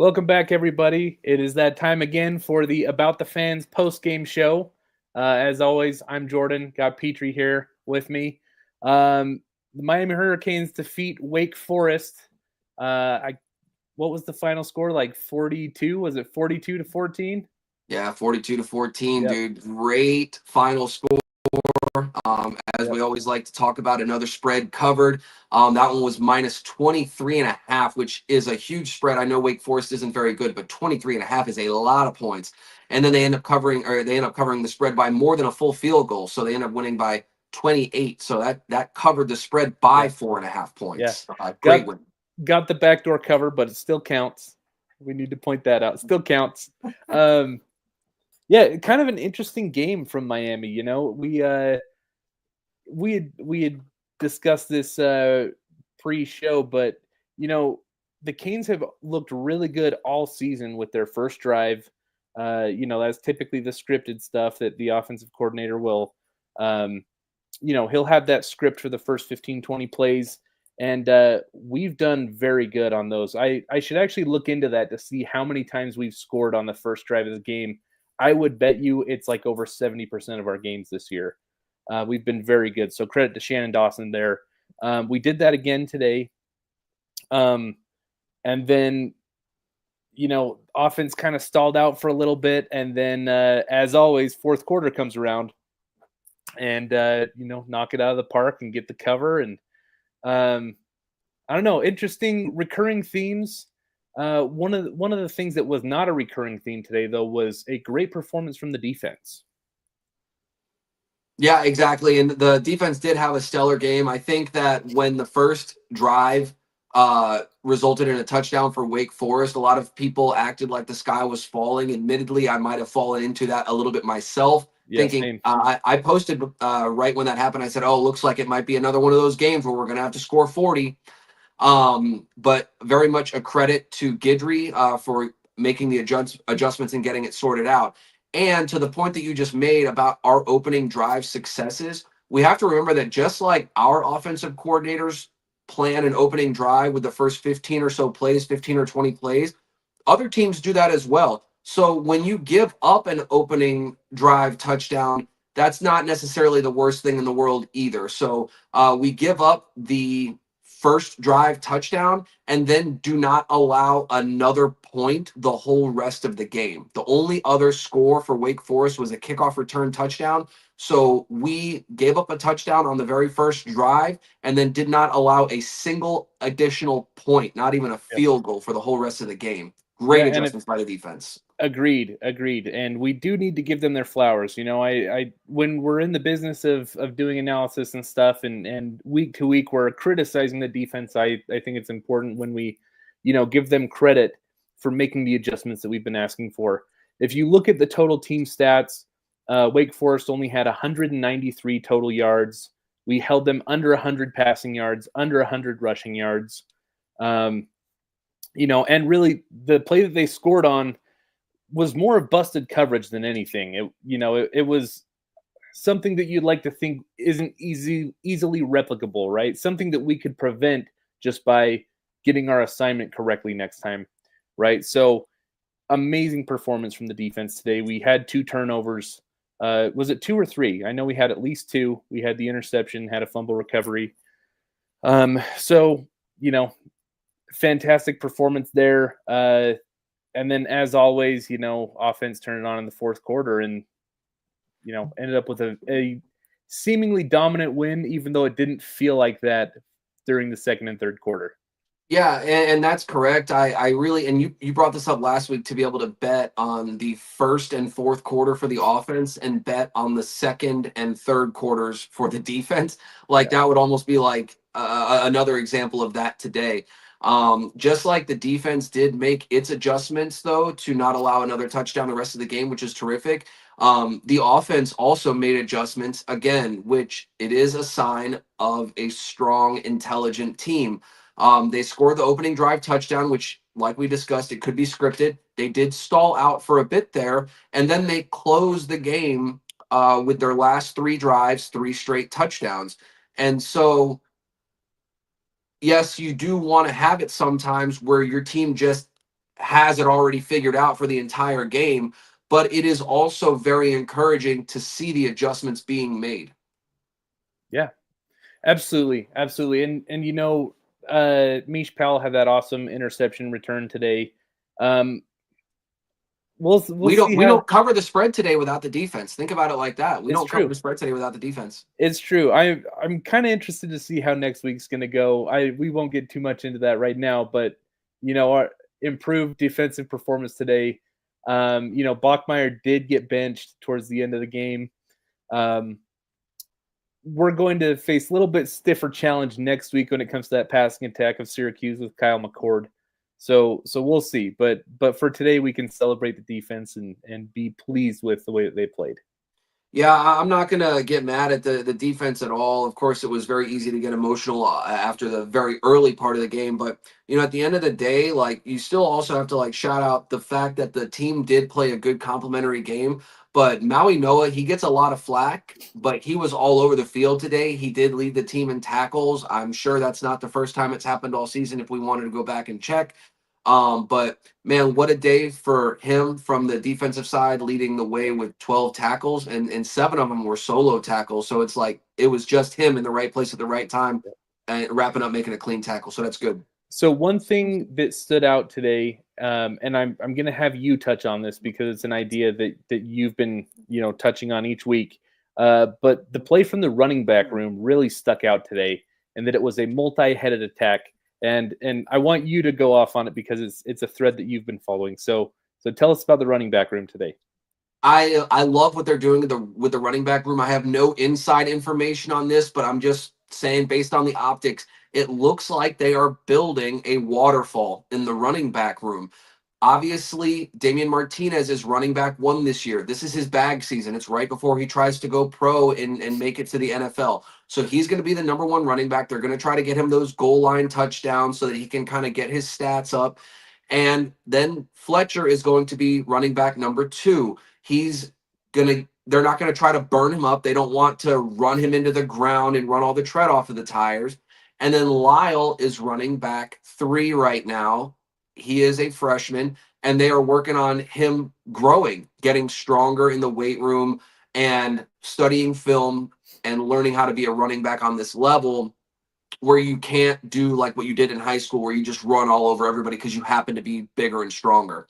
Welcome back, everybody. It is that time again for the About the Fans post-game show. As always, I'm Jordan. Got Petrie here with me. The Miami Hurricanes defeat Wake Forest. I What was the final score? Like 42? Was it 42-14? Yeah, 42-14, Yep. dude. Great final score. As Yep. we always like to talk about, another spread covered. That one was minus 23 and a half, which is a huge spread. I know Wake Forest isn't very good, but 23 and a half is a lot of points. And then they end up covering the spread by more than a full field goal. So they end up winning by 28. So that covered the spread by Yeah. 4.5 Yeah. points. Great Got win. got the backdoor cover, but it still counts. We need to point that out. Still counts. Um, yeah, kind of an interesting game from Miami. We had discussed this pre-show, but you know the Canes have looked really good all season with their first drive. That's typically the scripted stuff that the offensive coordinator will, um, he'll have that script for the first 15, 20 plays, and we've done very good on those. I should actually look into that to see how many times we've scored on the first drive of the game. I would bet you it's like over 70% of our games this year. We've been very good. So credit to Shannon Dawson there. We did that again today. Um, and then, offense kind of stalled out for a little bit. And then, as always, fourth quarter comes around and, knock it out of the park and get the cover. And I don't know, interesting recurring themes. One of the things that was not a recurring theme today, though, was a great performance from the defense. Yeah, exactly. And the defense did have a stellar game. I think that when the first drive resulted in a touchdown for Wake Forest, a lot of people acted like the sky was falling. Admittedly, I might have fallen into that a little bit myself, Yeah, thinking same. I posted right when that happened. I said, "Oh, looks like it might be another one of those games where we're going to have to score 40." But very much a credit to Gidry for making the adjustments and getting it sorted out. And to the point that you just made about our opening drive successes, we have to remember that just like our offensive coordinators plan an opening drive with the first 15 or so plays, 15 or 20 plays, other teams do that as well. So when you give up an opening drive touchdown, that's not necessarily the worst thing in the world either. So we give up the first drive touchdown and then do not allow another point the whole rest of the game. The only other score for Wake Forest was a kickoff return touchdown. So we gave up a touchdown on the very first drive and then did not allow a single additional point, not even a Yep. field goal for the whole rest of the game. Yeah, Great and if adjustments by the defense. agreed. And we do need to give them their flowers. I when we're in the business of doing analysis and stuff and week to week we're criticizing the defense, I think it's important when we, give them credit for making the adjustments that we've been asking for. If you look at the total team stats, Wake Forest only had 193 total yards. We held them under 100 passing yards, under 100 rushing yards. Um, and really the play that they scored on was more of busted coverage than anything. It was something that you'd like to think isn't easily replicable, right? Something that we could prevent just by getting our assignment correctly next time, right? So amazing performance from the defense today. We had two turnovers. Was it two or three? I know we had at least two. We had the interception, had a fumble recovery. So fantastic performance there. And then, as always, offense turned it on in the fourth quarter and, ended up with a seemingly dominant win, even though it didn't feel like that during the second and third quarter. Yeah, and that's correct. I really, and you brought this up last week, to be able to bet on the first and fourth quarter for the offense and bet on the second and third quarters for the defense. Like that would almost be like another example of that today. Just like the defense did make its adjustments though to not allow another touchdown the rest of the game, which is terrific. The offense also made adjustments again, which it is a sign of a strong, intelligent team. They scored the opening drive touchdown, which, like we discussed, it could be scripted. They did stall out for a bit there, and then they closed the game with their last three drives, three straight touchdowns. And so, yes, you do want to have it sometimes where your team just has it already figured out for the entire game, but it is also very encouraging to see the adjustments being made. Yeah, absolutely, absolutely. And Mish Powell had that awesome interception return today. Um, we'll see We how don't cover the spread today without the defense. Think about it like that. We it's don't cover true. the spread today without the defense. It's true. I'm kind of interested to see how next week's going to go. We won't get too much into that right now, but our improved defensive performance today. Bachmeyer did get benched towards the end of the game. Um, we're going to face a little bit stiffer challenge next week when it comes to that passing attack of Syracuse with Kyle McCord. So we'll see. But for today, we can celebrate the defense and be pleased with the way that they played. Yeah, I'm not going to get mad at the defense at all. Of course, it was very easy to get emotional after the very early part of the game, but at the end of the day, like, you still also have to like shout out the fact that the team did play a good complementary game. But Maui Noah, he gets a lot of flack, but he was all over the field today. He did lead the team in tackles. I'm sure that's not the first time it's happened all season if we wanted to go back and check. But man, what a day for him from the defensive side, leading the way with 12 tackles, and 7 of them were solo tackles. So it's like it was just him in the right place at the right time and wrapping up, making a clean tackle. So that's good. So one thing that stood out today, and I'm going to have you touch on this because it's an idea that you've been touching on each week. But the play from the running back room really stuck out today, and that it was a multi-headed attack. And I want you to go off on it because it's a thread that you've been following. So tell us about the running back room today. I love what they're doing with the running back room. I have no inside information on this, but I'm just saying based on the optics, it looks like they are building a waterfall in the running back room. Obviously, Damian Martinez is running back one this year. This is his bag season. It's right before he tries to go pro and make it to the NFL. So he's going to be the number one running back. They're going to try to get him those goal line touchdowns so that he can kind of get his stats up. And then Fletcher is going to be running back number two. They're not going to try to burn him up. They don't want to run him into the ground and run all the tread off of the tires. And then Lyle is running back three right now. He is a freshman, and they are working on him growing, getting stronger in the weight room and studying film and learning how to be a running back on this level where you can't do like what you did in high school where you just run all over everybody because you happen to be bigger and stronger.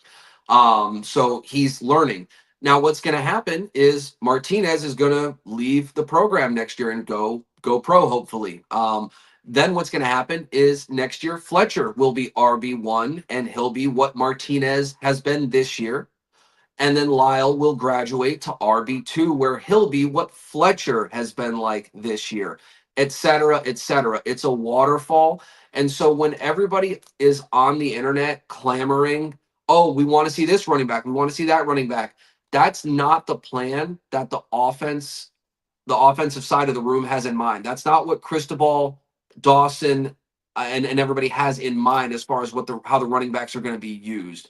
So he's learning. Now what's going to happen is Martinez is going to leave the program next year and go pro, hopefully. Then what's going to happen is next year Fletcher will be RB1 and he'll be what Martinez has been this year. And then Lyle will graduate to RB2, where he'll be what Fletcher has been like this year, et cetera, et cetera. It's a waterfall. And so when everybody is on the internet clamoring, oh, we want to see this running back, we want to see that running back, that's not the plan that the offensive side of the room has in mind. That's not what Cristobal, Dawson, and everybody has in mind as far as how the running backs are going to be used.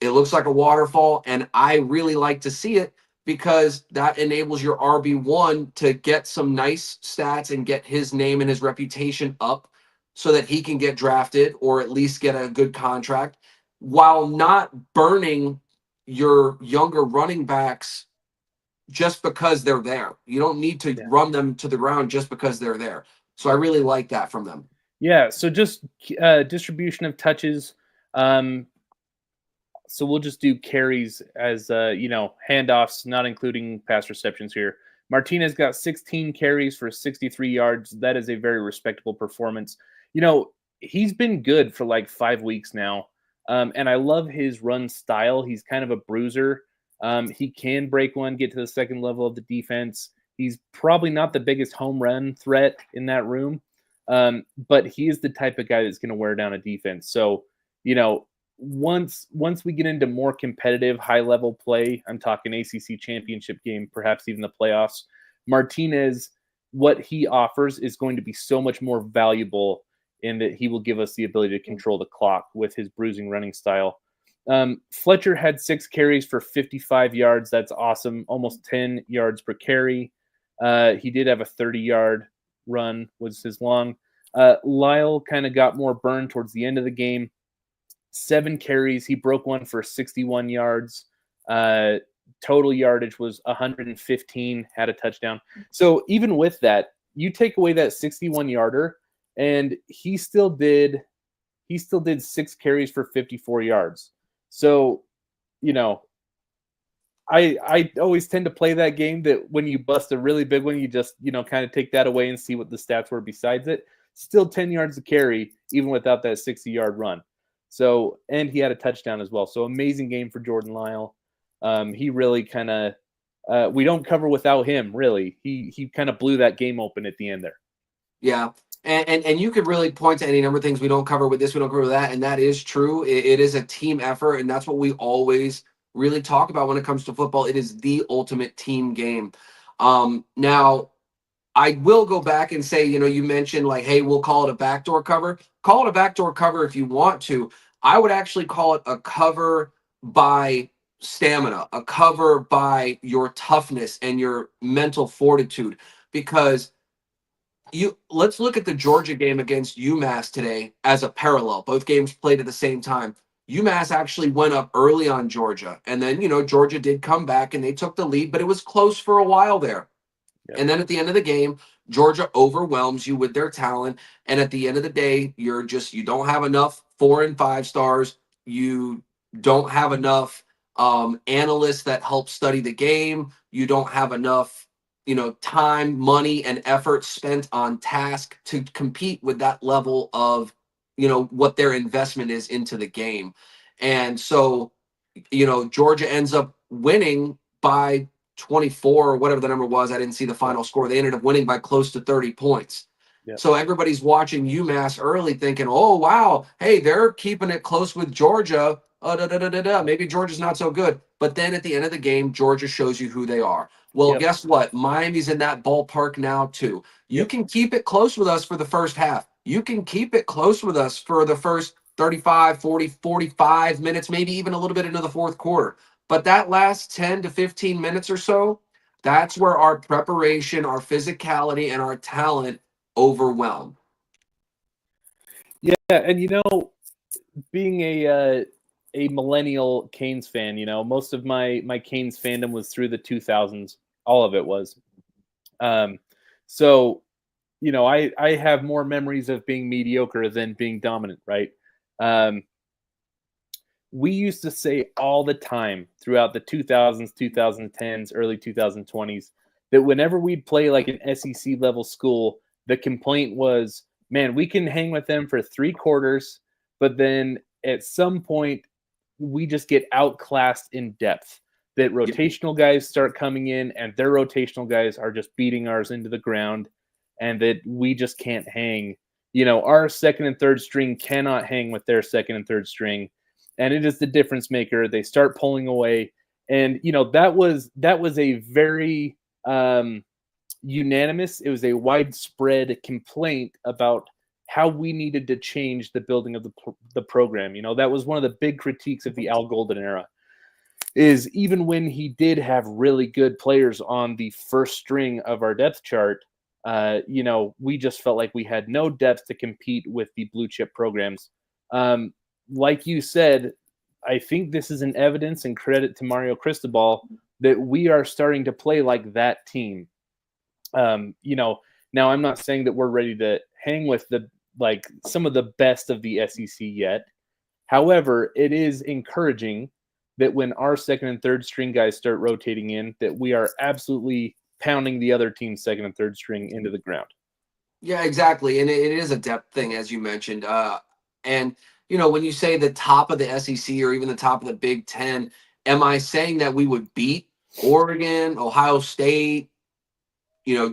It looks like a waterfall, and I really like to see it because that enables your RB1 to get some nice stats and get his name and his reputation up so that he can get drafted or at least get a good contract while not burning your younger running backs just because they're there. You don't need to run them to the ground just because they're there. So I really like that from them. Yeah. So just distribution of touches. So we'll just do carries as handoffs, not including pass receptions here. Martinez got 16 carries for 63 yards. That is a very respectable performance. He's been good for like 5 weeks now, and I love his run style. He's kind of a bruiser. He can break one, get to the second level of the defense. He's probably not the biggest home run threat in that room, but he is the type of guy that's going to wear down a defense. So, once we get into more competitive high level play, I'm talking ACC championship game, perhaps even the playoffs, Martinez, what he offers is going to be so much more valuable in that he will give us the ability to control the clock with his bruising running style. Fletcher had 6 carries for 55 yards. That's awesome. Almost 10 yards per carry. He did have a 30-yard run was his long. Lyle kind of got more burned towards the end of the game. 7 carries. He broke one for 61 yards. Total yardage was 115, had a touchdown. So even with that, you take away that 61 yarder, and he still did 6 carries for 54 yards. So, you know, I always tend to play that game that when you bust a really big one, you just, kind of take that away and see what the stats were besides it. Still 10 yards to carry, even without that 60-yard run. So, and he had a touchdown as well. So amazing game for Jordan Lyle. He really kind of, we don't cover without him, really. He kind of blew that game open at the end there. Yeah. And you could really point to any number of things we don't cover with this, we don't cover with that, and that is true. It is a team effort, and that's what we always really talk about when it comes to football. It is the ultimate team game. Now, I will go back and say, you mentioned like, hey, we'll call it a backdoor cover. Call it a backdoor cover if you want to. I would actually call it a cover by stamina, a cover by your toughness and your mental fortitude, because let's look at the Georgia game against UMass today as a parallel. Both games played at the same time. UMass actually went up early on Georgia, and then Georgia did come back and they took the lead, but it was close for a while there. Yep. And then at the end of the game, Georgia overwhelms you with their talent, and at the end of the day, you don't have enough 4 and 5 stars. You don't have enough analysts that help study the game. You don't have enough time, money, and effort spent on task to compete with that level of what their investment is into the game. And so Georgia ends up winning by 24 or whatever the number was. I didn't see the final score. They ended up winning by close to 30 points. Yep. So everybody's watching UMass early thinking, oh, wow, hey, they're keeping it close with Georgia. Maybe Georgia's not so good. But then at the end of the game, Georgia shows you who they are. Well, Yep. guess what? Miami's in that ballpark now, too. You Yep. can keep it close with us for the first half. You can keep it close with us for the first 35, 40, 45 minutes, maybe even a little bit into the fourth quarter. But that last 10 to 15 minutes or so, that's where our preparation, our physicality, and our talent overwhelm. Yeah, and being a millennial Canes fan, most of my Canes fandom was through the 2000s. All of it was. So, I have more memories of being mediocre than being dominant, right? We used to say all the time throughout the 2000s, 2010s, early 2020s that whenever we'd play like an SEC level school, the complaint was, man, we can hang with them for 3 quarters, but then at some point we just get outclassed in depth. That rotational guys start coming in and their rotational guys are just beating ours into the ground, and that we just can't hang. Our second and third string cannot hang with their second and third string, and it is the difference maker. They start pulling away, and that was a very unanimous. It was a widespread complaint about how we needed to change the building of the program. That was one of the big critiques of the Al Golden era. Is even when he did have really good players on the first string of our depth chart, we just felt like we had no depth to compete with the blue chip programs. Like you said, I think this is an evidence and credit to Mario Cristobal that we are starting to play like that team. Now I'm not saying that we're ready to hang with some of the best of the SEC yet. However, it is encouraging that when our second and third string guys start rotating in, that we are absolutely pounding the other team's second and third string into the ground. Yeah, exactly. And it is a depth thing, as you mentioned. And, when you say the top of the SEC or even the top of the Big Ten, am I saying that we would beat Oregon, Ohio State,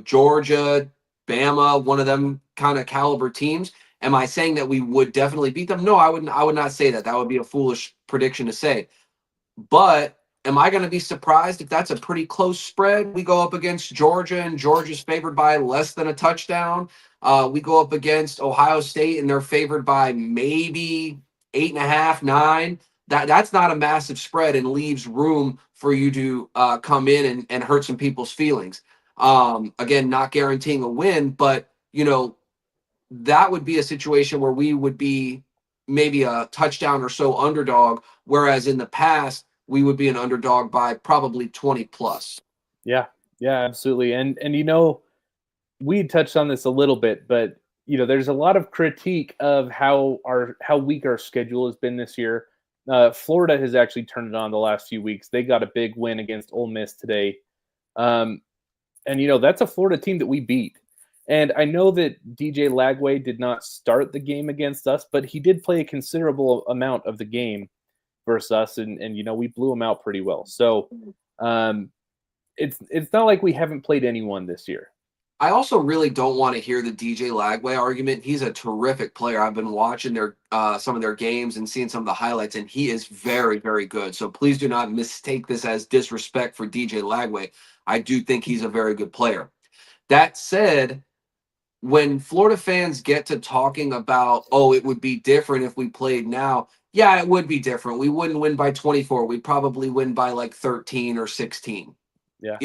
Georgia, Bama, one of them kind of caliber teams? Am I saying that we would definitely beat them? No, I wouldn't. I would not say that. That would be a foolish prediction to say. But am I going to be surprised if that's a pretty close spread? We go up against Georgia, and Georgia's favored by less than a touchdown. We go up against Ohio State, and they're favored by maybe 8.5, 9. That's not a massive spread and leaves room for you to come in and hurt some people's feelings. Again, not guaranteeing a win, but that would be a situation where we would be maybe a touchdown or so underdog, whereas in the past we would be an underdog by probably 20 plus. Yeah, yeah, absolutely. And we touched on this a little bit, but there's a lot of critique of how weak our schedule has been this year. Florida has actually turned it on the last few weeks. They got a big win against Ole Miss today, and that's a Florida team that we beat. And I know that DJ Lagway did not start the game against us, but he did play a considerable amount of the game versus us, and we blew him out pretty well. So um, it's not like we haven't played anyone this year. I also really don't want to hear the DJ Lagway argument. He's a terrific player. I've been watching their some of their games and seeing some of the highlights, and he is very, very good. So please do not mistake this as disrespect for DJ Lagway. I do think he's a very good player. That said, when Florida fans get to talking about, oh, it would be different if we played now. Yeah, it would be different. We wouldn't win by 24. We'd probably win by like 13 or 16. Yeah,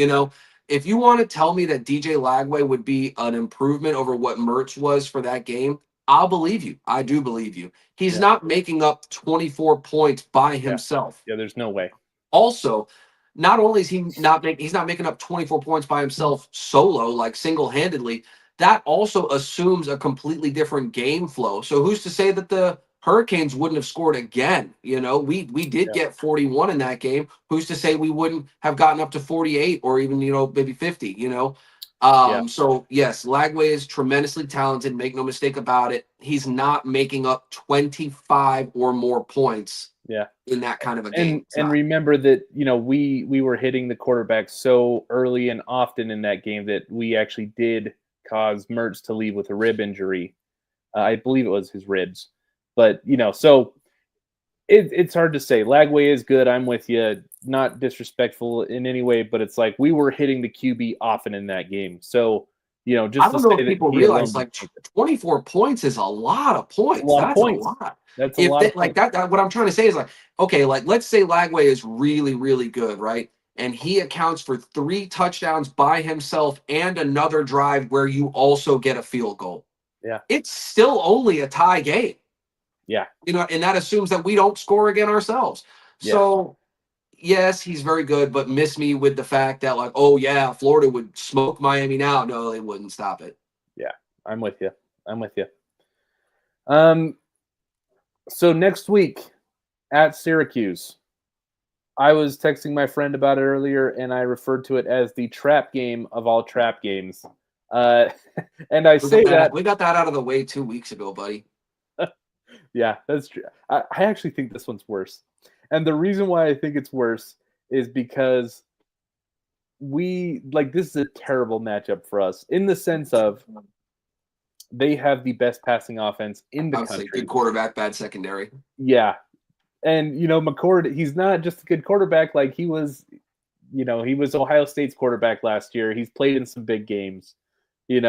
If you want to tell me that DJ Lagway would be an improvement over what Mertz was for that game, I'll believe you. I do believe you. He's yeah, not making up 24 points by yeah, himself. yeah. There's no way. Also, not only is he's not making up 24 points by himself solo, like single-handedly, that also assumes a completely different game flow. So who's to say that the Hurricanes wouldn't have scored again? We did Yeah, get 41 in that game. Who's to say we wouldn't have gotten up to 48 or even, maybe 50? yeah, So yes, Lagway is tremendously talented, make no mistake about it. He's not making up 25 or more points yeah. in that kind of a game. And remember that we were hitting the quarterback so early and often in that game that we actually did cause Mertz to leave with a rib injury. I believe it was his ribs, but so it's hard to say. Lagway is good. I'm with you. Not disrespectful in any way, but it's like we were hitting the QB often in that game. So I just to don't know say if that people he alone realize didn't like make it. 24 points is a lot of It's a points. lot of That's a points. lot. That's a If lot they, of like points. that, what I'm trying to say is like, okay, like let's say Lagway is really, really good, right? And he accounts for 3 touchdowns by himself and another drive where you also get a field goal. Yeah, It's still only a tie game, yeah, and that assumes that we don't score again ourselves. yeah, So yes, he's very good, but miss me with the fact that like, oh yeah, Florida would smoke Miami now. No, they wouldn't. Stop it. yeah. I'm with you. I'm with you. Um, so next week at Syracuse, I was texting my friend about it earlier, and I referred to it as the trap game of all trap games. Uh, and I say that, We got that out of the way 2 weeks ago, buddy. yeah, that's true. I actually think this one's worse. And the reason why I think it's worse is because this is a terrible matchup for us in the sense of they have the best passing offense in the I would say good country. quarterback, bad secondary. Yeah. And, McCord, he's not just a good quarterback. Like he was Ohio State's quarterback last year. He's played in some big games. And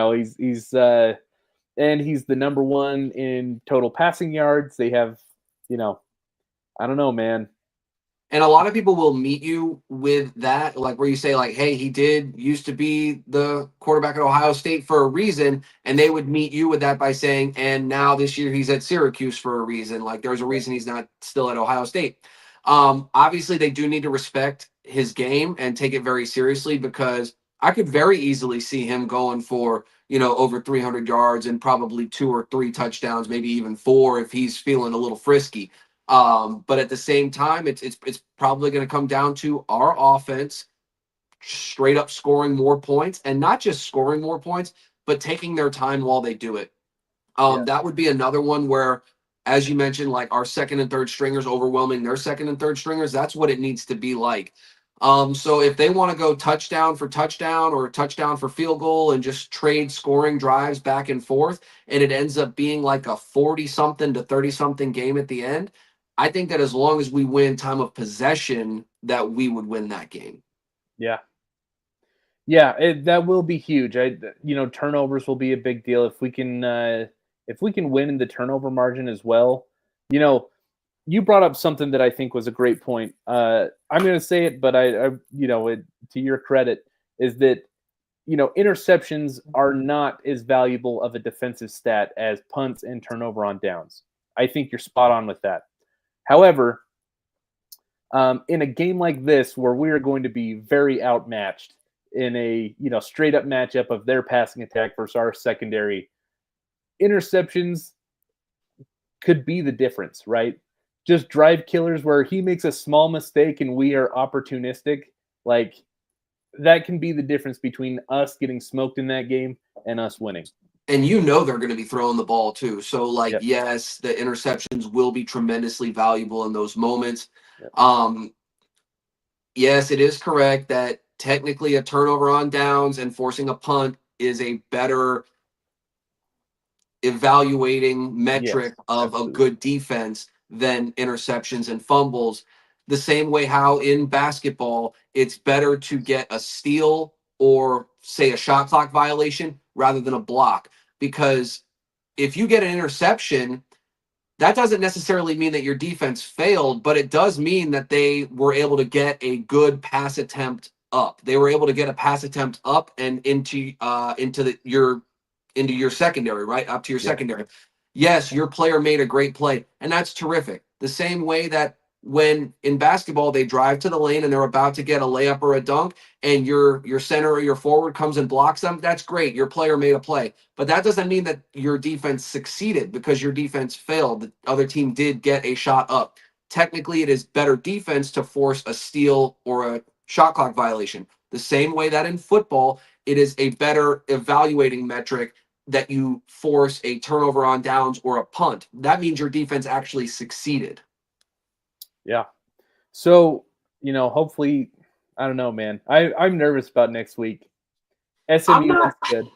he's the number one in total passing yards. They have, I don't know, man. And a lot of people will meet you with that, like where you say, like, hey, he did used to be the quarterback at Ohio State for a reason. And they would meet you with that by saying, and now this year he's at Syracuse for a reason. Like there's a reason he's not still at Ohio State. Obviously, they do need to respect his game and take it very seriously because I could very easily see him going for, over 300 yards and probably 2 or 3 touchdowns, maybe even 4 if he's feeling a little frisky. But at the same time, it's probably going to come down to our offense straight up scoring more points, and not just scoring more points, but taking their time while they do it. Yeah. That would be another one where, as you mentioned, like our second and third stringers overwhelming their second and third stringers. That's what it needs to be like. So if they want to go touchdown for touchdown or touchdown for field goal and just trade scoring drives back and forth, and it ends up being like a 40 something to 30 something game at the end, I think that as long as we win time of possession, that we would win that game. Yeah. Yeah, that will be huge. Turnovers will be a big deal if we can win in the turnover margin as well. You brought up something that I think was a great point. I'm going to say it, but to your credit, is that interceptions are not as valuable of a defensive stat as punts and turnover on downs. I think you're spot on with that. However, in a game like this where we are going to be very outmatched in a straight up matchup of their passing attack versus our secondary, interceptions could be the difference, right? Just drive killers where he makes a small mistake and we are opportunistic. Like that can be the difference between us getting smoked in that game and us winning. And they're going to be throwing the ball too. So, like, Yep. yes, the interceptions will be tremendously valuable in those moments. Yep. Yes, it is correct that technically a turnover on downs and forcing a punt is a better evaluating metric Yes, of a absolutely. good defense than interceptions and fumbles. The same way how in basketball, it's better to get a steal or say a shot clock violation rather than a block. Because if you get an interception, that doesn't necessarily mean that your defense failed, but it does mean that they were able to get a good pass attempt up. They were able to get a pass attempt up and into your secondary, right? Up to your Yep. secondary. Yes, your player made a great play, and that's terrific. The same way that when in basketball they drive to the lane and they're about to get a layup or a dunk, and your center or your forward comes and blocks them, that's great. Your player made a play. But that doesn't mean that your defense succeeded because your defense failed. The other team did get a shot up. Technically, it is better defense to force a steal or a shot clock violation. The same way that in football, it is a better evaluating metric that you force a turnover on downs or a punt. That means your defense actually succeeded. Yeah. So, hopefully, I don't know, man. I'm nervous about next week. I'm SMU not looks good.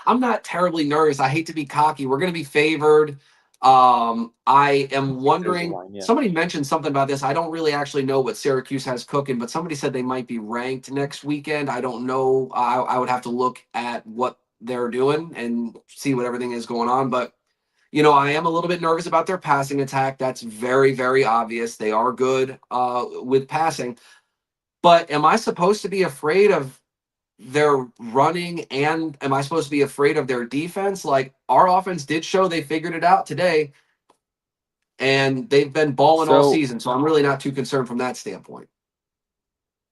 I'm not terribly nervous. I hate to be cocky. We're going to be favored. I am There's a wondering. line, yeah. Somebody mentioned something about this. I don't really actually know what Syracuse has cooking, but somebody said they might be ranked next weekend. I don't know. I would have to look at what they're doing and see what everything is going on. But I am a little bit nervous about their passing attack. That's very, very obvious. They are good with passing. But am I supposed to be afraid of their running, and am I supposed to be afraid of their defense? Like, our offense did show they figured it out today, and they've been balling all So season. So I'm really not too concerned from that standpoint.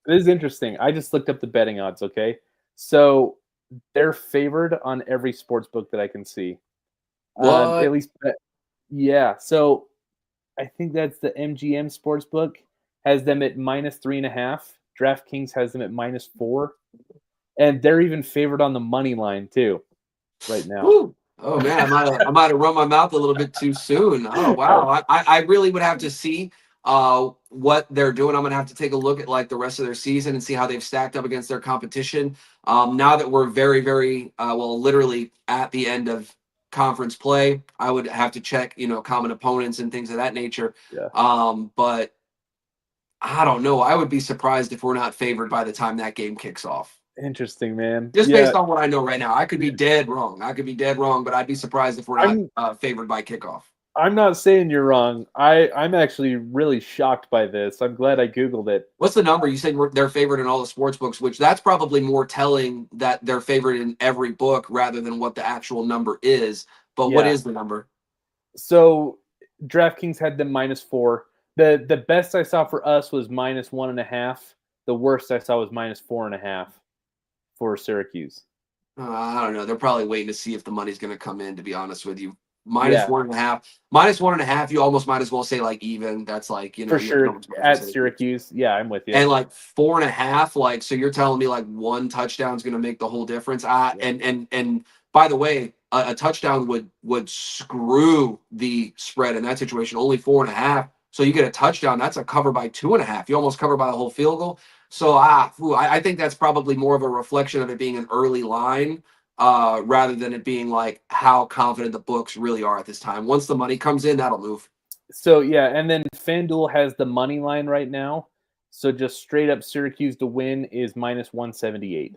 this is interesting. I just looked up the betting odds, okay? So they're favored on every sports book that I can see. At What? least, yeah. So I think that's the MGM sports book has them at -3.5. DraftKings has them at -4, and they're even favored on the money line too right now. Whew. Oh man, I might have run my mouth a little bit too soon. Oh wow, I really would have to see what they're doing. I'm gonna have to take a look at like the rest of their season and see how they've stacked up against their competition. Now that we're very very well, literally at the end of conference play, I would have to check common opponents and things of that nature. Yeah, But I don't know. I would be surprised if we're not favored by the time that game kicks off. interesting, man. Just Yeah, based on what I know right now, I could be dead wrong. I could be dead wrong, but I'd be surprised if we're not I'm favored by kickoff. I'm not saying you're wrong. I'm actually really shocked by this. I'm glad I googled it. What's the number? You said they're favored in all the sports books, which that's probably more telling that they're favored in every book rather than what the actual number is. But what Yeah. is the number? So DraftKings had them -4. The best I saw for us was -1.5. The worst I saw was -4.5 for Syracuse. I don't know. They're probably waiting to see if the money's going to come in. To be honest with you, minus Yeah, 1.5, -1.5. You almost might as well say like even. That's like for you can sure almost go for at Syracuse. Syracuse. Yeah, I'm with you. And like 4.5, like so you're telling me like one touchdown is going to make the whole difference. Yeah. And by the way, a touchdown would screw the spread in that situation. Only 4.5, so you get a touchdown. That's a cover by 2.5. You almost cover by a whole field goal. So I think that's probably more of a reflection of it being an early line rather than it being like how confident the books really are at this time. Once the money comes in, that'll move. So yeah, and then FanDuel has the money line right now. So just straight up Syracuse to win is -178.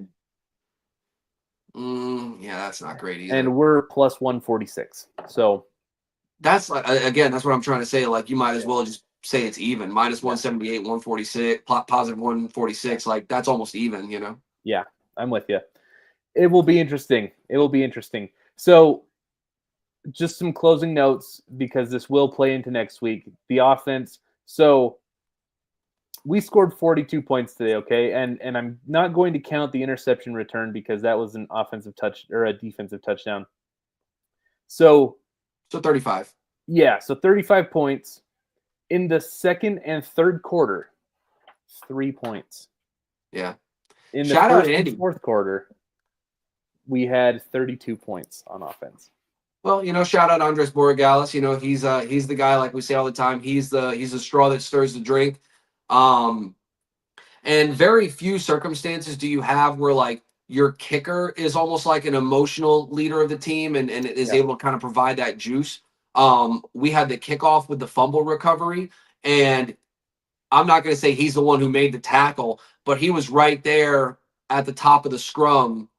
Yeah, that's not great either. And we're +146. So That's like again, that's what I'm trying to say. Like you might as yeah, well just say it's even. Minus yeah, 178, 146, positive 146. Like that's almost even. yeah, I'm with you. It will be interesting. It will be interesting. So just some closing notes because this will play into next week. The offense. So we scored 42 points today, okay? And I'm not going to count the interception return because that was an offensive touch or a defensive touchdown. So 35. Yeah, so 35 points in the second and third quarter. 3 points. Yeah. In the Shout out first Andy. and fourth quarter, we had 32 points on offense. Well, shout out Andres Borregales. He's the guy, like we say all the time. He's the straw that stirs the drink. And very few circumstances do you have where like your kicker is almost like an emotional leader of the team and is able to kind of provide that juice. We had the kickoff with the fumble recovery, and I'm not going to say he's the one who made the tackle, but he was right there at the top of the scrum,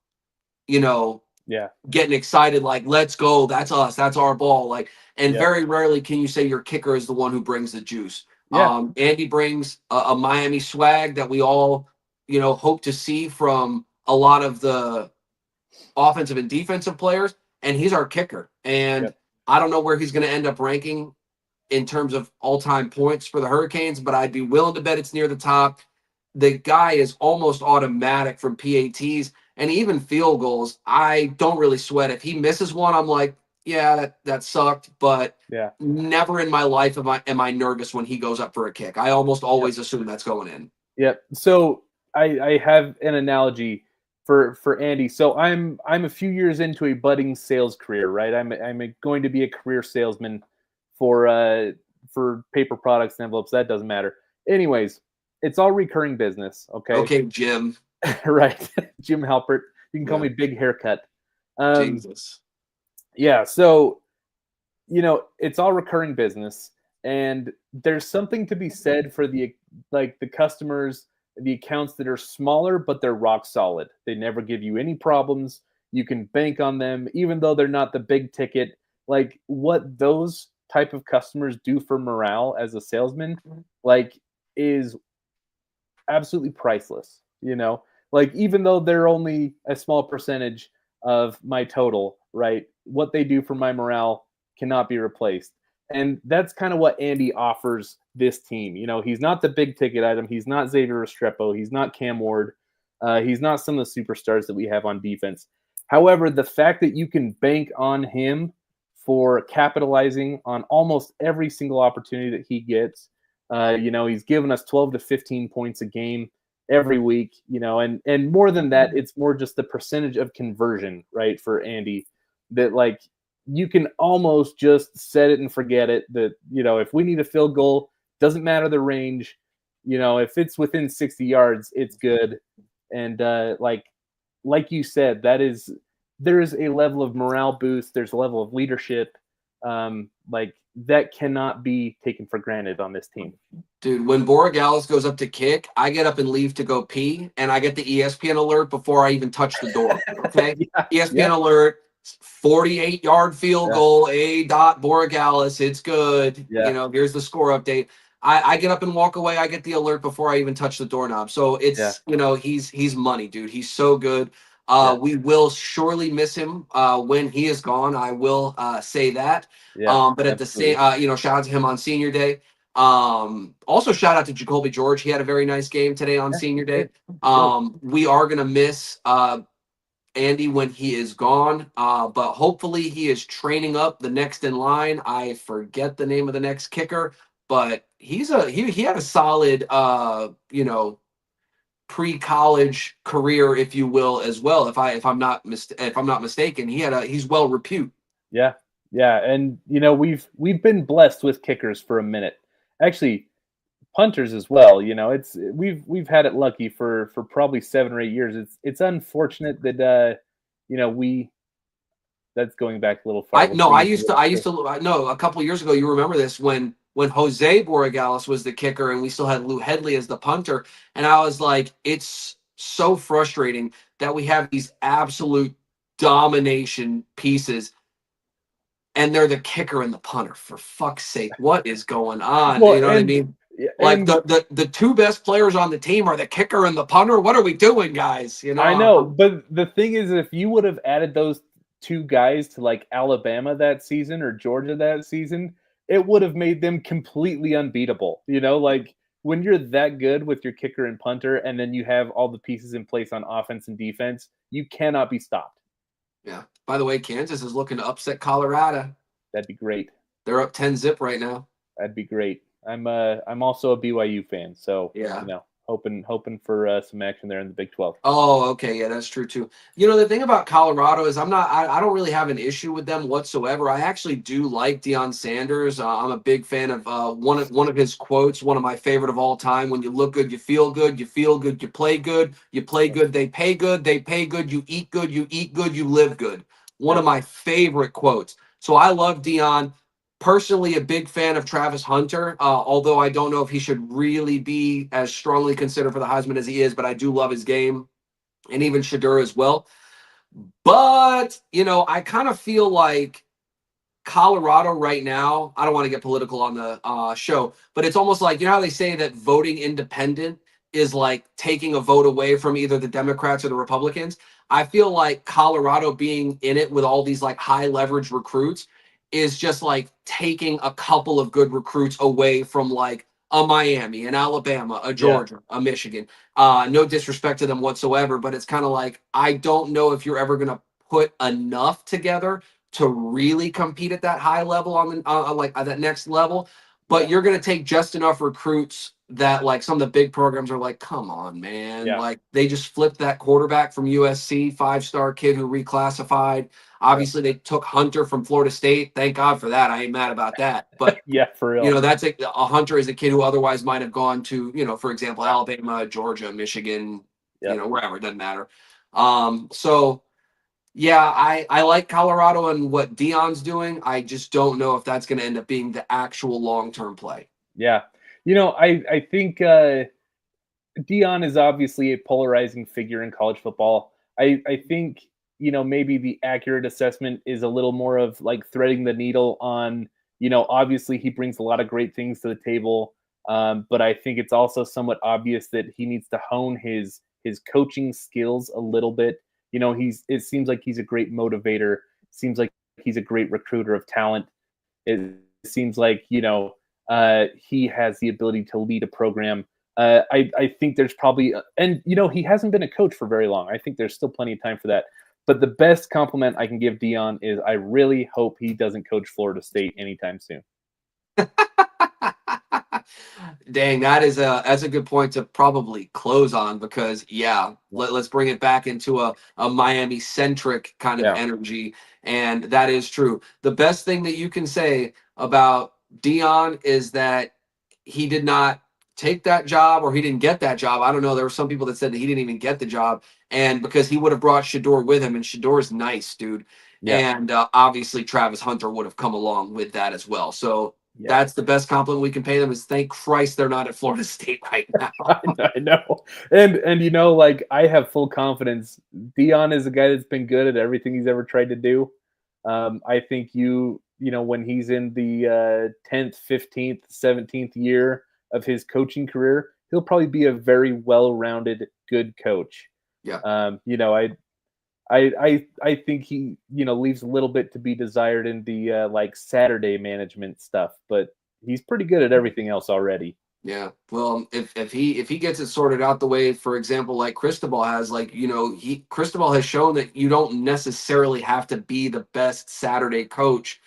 getting excited, like, let's go, that's us, that's our ball. Like, and very rarely can you say your kicker is the one who brings the juice. Andy brings a Miami swag that we all, hope to see from a lot of the offensive and defensive players, and he's our kicker. And I don't know where he's going to end up ranking in terms of all-time points for the Hurricanes, but I'd be willing to bet it's near the top. The guy is almost automatic from PATs and even field goals. I don't really sweat. If he misses one, I'm like, yeah, that sucked. But never in my life am I nervous when he goes up for a kick. I almost always assume that's going in. Yep. So I have an analogy for Andy. So I'm a few years into a budding sales career, right? I'm going to be a career salesman for paper products and envelopes. That doesn't matter. Anyways, it's all recurring business. Okay, Jim. Right. Jim Halpert. You can call me Big Haircut. Jesus. Yeah. So, it's all recurring business, and there's something to be said for the customers, the accounts that are smaller, but they're rock solid. They never give you any problems. You can bank on them, even though they're not the big ticket. Like what those type of customers do for morale as a salesman, is absolutely priceless. Even though they're only a small percentage of my total, right? What they do for my morale cannot be replaced. And that's kind of what Andy offers this team. He's not the big ticket item. He's not Xavier Restrepo. He's not Cam Ward. He's not some of the superstars that we have on defense. However, the fact that you can bank on him for capitalizing on almost every single opportunity that he gets, he's given us 12 to 15 points a game every week, and more than that, it's more just the percentage of conversion, right, for Andy, that you can almost just set it and forget it. That, if we need a field goal, doesn't matter the range, if it's within 60 yards, it's good. And like you said, there is a level of morale boost. There's a level of leadership, that cannot be taken for granted on this team. Dude, when Borregales goes up to kick, I get up and leave to go pee, and I get the ESPN alert before I even touch the door. Okay, ESPN alert, 48-yard field goal, A. Borregales, it's good. Here's the score update. I get up and walk away. I get the alert before I even touch the doorknob. So it's he's money, dude. He's so good. We will surely miss him when he is gone. I will say that. But at the same, shout out to him on Senior Day. Also shout out to Jacoby George. He had a very nice game today on Senior Day. We are gonna miss Andy when he is gone, but hopefully he is training up the next in line. I forget the name of the next kicker, but he had a solid pre-college career, if you will, as well. If I'm not mistaken, he's well repute. Yeah, and we've been blessed with kickers for a minute. Actually, punters as well. We've had it lucky for probably 7 or 8 years. It's unfortunate that that's going back a little far. I used to know a couple of years ago. You remember this when Jose Borregales was the kicker and we still had Lou Headley as the punter, and I was like, it's so frustrating that we have these absolute domination pieces and they're the kicker and the punter. For fuck's sake, what is going on? What I mean? Like the two best players on the team are the kicker and the punter. What are we doing, guys? I know, but the thing is, if you would have added those two guys to like Alabama that season or Georgia that season, it would have made them completely unbeatable. Like when you're that good with your kicker and punter, and then you have all the pieces in place on offense and defense, you cannot be stopped. Yeah. By the way, Kansas is looking to upset Colorado. That'd be great. They're up 10-0 right now. That'd be great. I'm also a BYU fan, so Yeah. hoping for some action there in the Big 12. Oh, okay, yeah, that's true too. The thing about Colorado is I don't really have an issue with them whatsoever. I actually do like Deion Sanders. I'm a big fan of one of his quotes, one of my favorite of all time. When you look good, you feel good. You feel good, you play good. You play good, they pay good. They pay good, you eat good. You eat good, you live good. One of my favorite quotes. So I love Deion. Personally, a big fan of Travis Hunter, although I don't know if he should really be as strongly considered for the Heisman as he is, but I do love his game, and even Shadur as well. But, I kind of feel like Colorado right now, I don't want to get political on the show, but it's almost like, how they say that voting independent is like taking a vote away from either the Democrats or the Republicans. I feel like Colorado being in it with all these like high leverage recruits is just like taking a couple of good recruits away from like a Miami, an Alabama, a Yeah. Georgia, a Michigan. No disrespect to them whatsoever, but it's kind of like, I don't know if you're ever going to put enough together to really compete at that high level on the like that next level. But you're going to take just enough recruits that like some of the big programs are like, come on, man. Yeah. Like they just flipped that quarterback from USC, 5-star kid who reclassified. Obviously, they took Hunter from Florida State. Thank God for that. I ain't mad about that. But Yeah, for real. that's a Hunter is a kid who otherwise might have gone to, for example, Alabama, Georgia, Michigan, wherever, it doesn't matter. So yeah, I like Colorado and what Deion's doing. I just don't know if that's going to end up being the actual long-term play. Yeah. I think Deion is obviously a polarizing figure in college football. I think, maybe the accurate assessment is a little more of like threading the needle on, obviously he brings a lot of great things to the table. But I think it's also somewhat obvious that he needs to hone his coaching skills a little bit. It seems like he's a great motivator. Seems like he's a great recruiter of talent. It seems like, he has the ability to lead a program. I think there's probably, and he hasn't been a coach for very long. I think there's still plenty of time for that. But the best compliment I can give Deion is I really hope he doesn't coach Florida State anytime soon. Dang, that's a good point to probably close on because let's bring it back into a Miami centric kind of energy, and that is true. The best thing that you can say about Deion is that he did not take that job or he didn't get that job. I don't know. There were some people that said that he didn't even get the job, and because he would have brought Shador with him, and Shador's nice, dude. Yeah. And obviously Travis Hunter would have come along with that as well. So that's the best compliment we can pay them is thank Christ they're not at Florida State right now. I know. And like I have full confidence. Deion is a guy that's been good at everything he's ever tried to do. I think when he's in the 10th, 15th, 17th year of his coaching career, he'll probably be a very well-rounded, good coach. Yeah. I think he leaves a little bit to be desired in the like Saturday management stuff, but he's pretty good at everything else already. Yeah. Well, if he gets it sorted out the way, for example, like Cristobal has, like Cristobal has shown that you don't necessarily have to be the best Saturday coach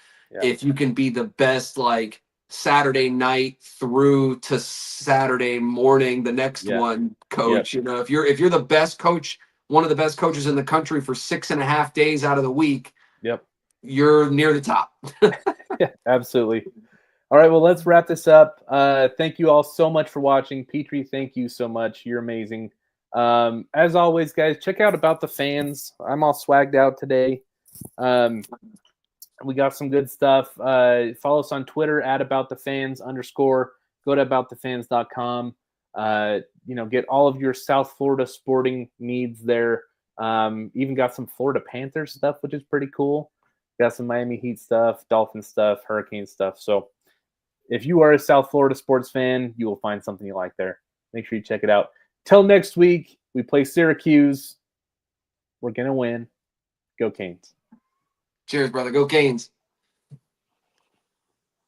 if you can be the best like Saturday night through to Saturday morning the next one coach. If you're the best coach, one of the best coaches in the country for 6.5 days out of the week, you're near the top. Yeah, absolutely. All right, well, let's wrap this up. Thank you all so much for watching. Petrie, thank you so much. You're amazing. As always, guys, check out About the Fans. I'm all swagged out today. We got some good stuff. Follow us on Twitter at @AboutTheFans_. Go to aboutthefans.com. Get all of your South Florida sporting needs there. Even got some Florida Panthers stuff, which is pretty cool. Got some Miami Heat stuff, Dolphin stuff, Hurricane stuff. So if you are a South Florida sports fan, you will find something you like there. Make sure you check it out. Till next week, we play Syracuse. We're going to win. Go Canes. Cheers, brother. Go Canes.